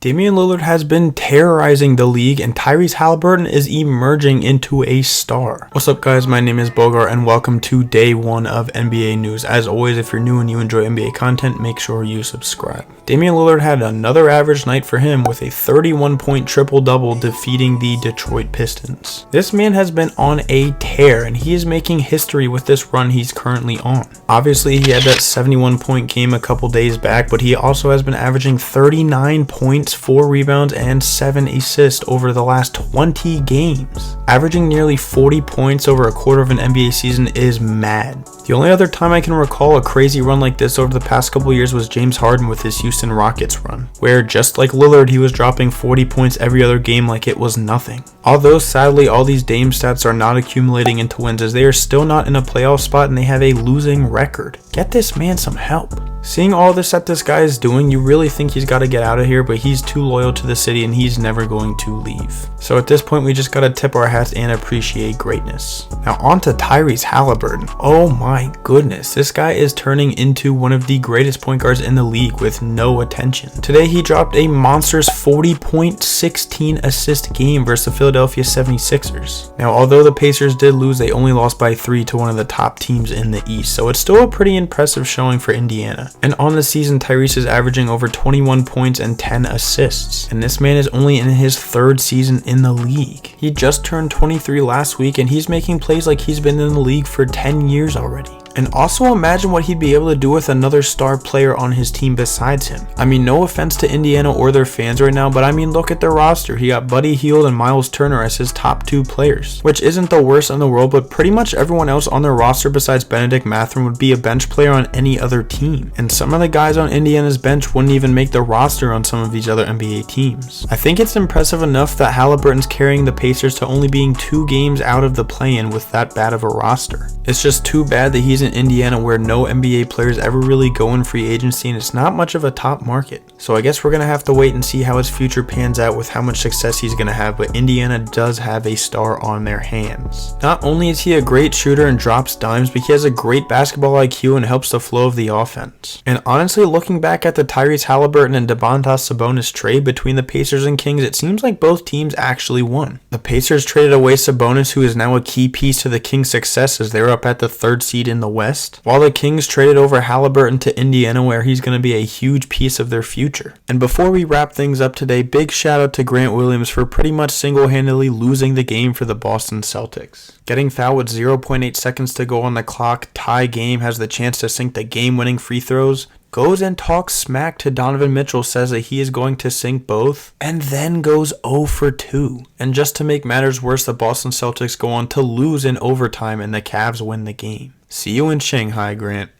Damian Lillard has been terrorizing the league, and Tyrese Haliburton is emerging into a star. What's up, guys? My name is Bogart, and welcome to day one of NBA news. As always, if you're new and you enjoy NBA content, make sure you subscribe. Damian Lillard had another average night for him with a 31-point triple-double defeating the Detroit Pistons. This man has been on a tear, and he is making history with this run he's currently on. Obviously, he had that 71-point game a couple days back, but he also has been averaging 39 points, 4 rebounds, and 7 assists over the last 20 games. Averaging nearly 40 points over a quarter of an NBA season is mad. The only other time I can recall a crazy run like this over the past couple years was James Harden with his Houston Rockets run, where just like Lillard, he was dropping 40 points every other game like it was nothing. Although sadly all these Dame stats are not accumulating into wins, as they are still not in a playoff spot and they have a losing record. Get this man some help. Seeing all this that this guy is doing, you really think he's got to get out of here, but he's too loyal to the city and he's never going to leave. So at this point, we just got to tip our hats and appreciate greatness. Now on to Tyrese Haliburton. Oh my goodness, this guy is turning into one of the greatest point guards in the league with no attention. Today he dropped a monstrous 40-point, 16-assist game versus the Philadelphia 76ers. Now although the Pacers did lose, they only lost by 3 to one of the top teams in the East, so it's still a pretty impressive showing for Indiana. And on the season, Tyrese is averaging over 21 points and 10 assists. And this man is only in his 3rd season in the league. He just turned 23 last week, and he's making plays like he's been in the league for 10 years already. And also imagine what he'd be able to do with another star player on his team besides him. I mean, no offense to Indiana or their fans right now, but I mean, look at their roster. He got Buddy Hield and Miles Turner as his top 2 players, which isn't the worst in the world, but pretty much everyone else on their roster besides Benedict Mathurin would be a bench player on any other team. And some of the guys on Indiana's bench wouldn't even make the roster on some of these other NBA teams. I think it's impressive enough that Haliburton's carrying the Pacers to only being 2 games out of the play-in with that bad of a roster. It's just too bad that he's in Indiana, where no NBA players ever really go in free agency, and it's not much of a top market. So I guess we're going to have to wait and see how his future pans out with how much success he's going to have, but Indiana does have a star on their hands. Not only is he a great shooter and drops dimes, but he has a great basketball IQ and helps the flow of the offense. And honestly, looking back at the Tyrese Haliburton and Domantas Sabonis trade between the Pacers and Kings, it seems like both teams actually won. The Pacers traded away Sabonis, who is now a key piece to the Kings' success as they're up at the 3rd seed in the West, while the Kings traded over Haliburton to Indiana, where he's going to be a huge piece of their future. And before we wrap things up today, big shout out to Grant Williams for pretty much single-handedly losing the game for the Boston Celtics. Getting fouled with 0.8 seconds to go on the clock, tie game, has the chance to sink the game-winning free throws, goes and talks smack to Donovan Mitchell, says that he is going to sink both, and then goes 0 for 2. And just to make matters worse, the Boston Celtics go on to lose in overtime and the Cavs win the game. See you in Shanghai, Grant.